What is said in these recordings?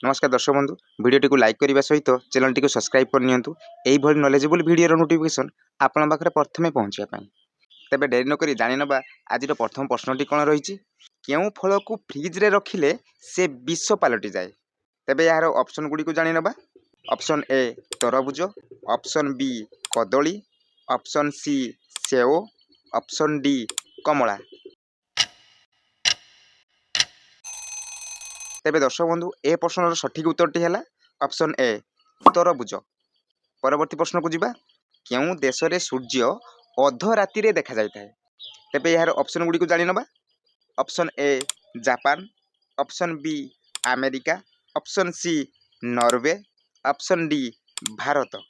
नमस्कार दर्शक बंधु वीडियो टी लाइक करने सहित चैनल टी सब्सक्राइब करनी यही नॉलेजेबल वीडियो नोटिफिकेशन आपण पाखे प्रथमे पहुँचापी तेज डेरी नक जाणीना आज प्रथम प्रश्नटी कौन रही केउ फल को फ्रिज रे रखिले से विष पलटि जाए तेज यार ऑप्शन गुड़ी को जाणीना ऑप्शन ए तरबुज ऑप्शन बी कदली ऑप्शन सी सेव ऑप्शन डी कमला तेरे दर्शक बंधु ए प्रश्नर सठिक उत्तरटी है ऑप्शन ए तरबुज। परवर्ती प्रश्न को जीवा केउ देश रे सूर्य अध राति रे देखा जाए तेरे यार ऑप्शन गुड़ी को जाणीना option A Japan option B America option C Norway option D Bharat.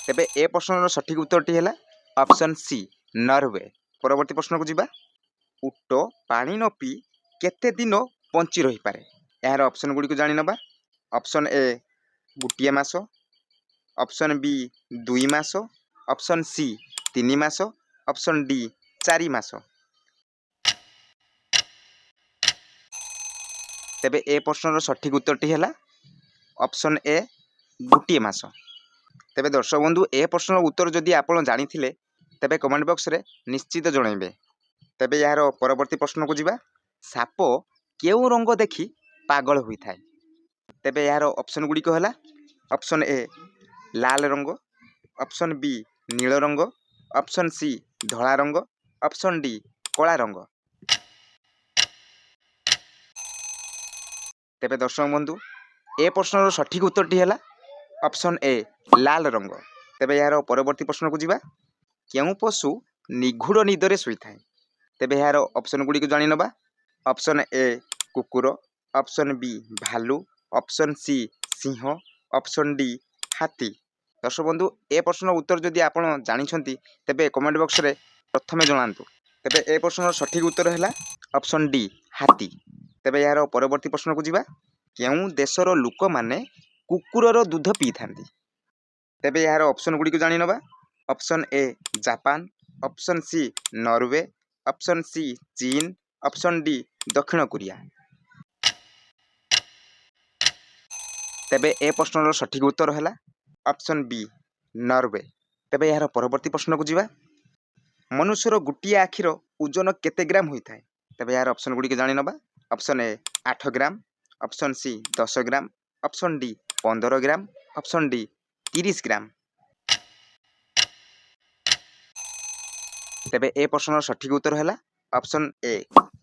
तेरे ए प्रश्नर सठिक उत्तरटी है ऑप्शन सी नॉर्वे। परवर्ती प्रश्न को जीवा उट पानी न पी केते दिन बंची रही पारे यार ऑप्शन गुड़ी को जाणीना ऑप्शन ए गोटे मास ऑप्शन बी 2 मास ऑप्शन सी 3 मास ऑप्शन डी 4 मास। तेबे ए प्रश्नर सठिक उत्तरटी है ऑप्शन ए गोटे मास। तेबे दर्शक बंधु ए प्रश्नर उत्तर जदि आप जानी तेबे कमेंट बॉक्स रे निश्चित जनइबे। तेबे यार परवर्ती प्रश्न को जीवा साप केउ रंग देखी पागल होता है तेबे यार ऑप्शन गुड़ी को है ऑप्शन ए लाल रंग ऑप्शन बी नील रंग ऑप्शन सी धला रंग ऑप्शन डी कला रंग। तेबे दर्शक बंधु ए प्रश्नर सठिक उत्तरटी है ऑप्शन ए लाल रंग। तेबे यार परवर्ती प्रश्न को जीवा केउ पशु निगूढ़ निदरे शोइथाय तेबे यार ऑप्शन गुड़ी को जाणीना ऑप्शन ए कुकुर ऑप्शन बी भालू ऑप्शन सी सिंह ऑप्शन डी हाथी। दर्शक बंधु ए प्रश्न उत्तर जदि आप जानी तेबे कमेंट बॉक्स रे प्रथमे जनातु। तेबे ए प्रश्न सठिक उत्तर है ऑप्शन डी हाथी। तेबे यार परवर्ती प्रश्न को जीवा केउ देशर लोक माने कुकुरर दूध पी थांती तेबे यार ऑप्शन गुड़ी को जाणीना option A Japan option C Norway option C चीन ऑप्शन डी दक्षिण कोरिया। तेबे ए प्रश्नर सठिक उत्तर है ऑप्शन बी नॉर्वे। तेबे यार परवर्ती प्रश्न को जीवा मनुष्यर गोटे आखिर ओजन केते ग्राम होता है तेबे यार ऑप्शन गुड़ी को जाणीना option A 8 gram option C 10 gram option D 15 gram option D 30 gram. तेबे ए प्रश्नर सठिक उत्तर है ऑप्शन ए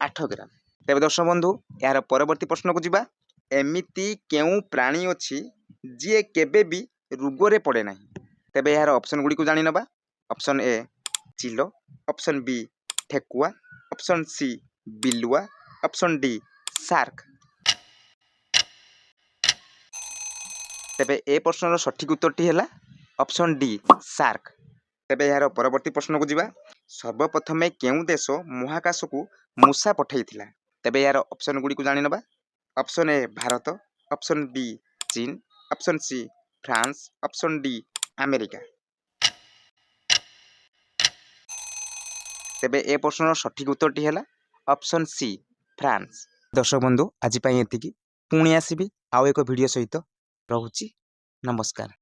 8 ग्राम। तेबे दर्शक बंधु यार परवर्ती प्रश्न को जीवा एमिति केउ प्राणी अछि जे केबे भी रोगरे पड़े नहीं तेबे यार ऑप्शन गुड़ी को जाणीना ऑप्शन ए चिलो ऑप्शन बी ठेकुआ ऑप्शन सी बिलुआ ऑप्शन डी शार्क। तेबे ए प्रश्नर सठिक उत्तरटी है ऑप्शन डी शार्क। तेबे यार परवर्ती प्रश्न को जीवा सर्वप्रथमे केउ देश महाकाश को मूषा पठाइथिला तेबे यार ऑप्शन गुड़ी को जाणीना option A Bharat option B चीन option C France option D America. तेबे ए प्रश्नर सठिक उत्तरटी है ऑप्शन सी फ्रांस। दर्शक बंधु आज एतिकी पुणी आसबि आउ एक वीडियो सहित रहुछि नमस्कार।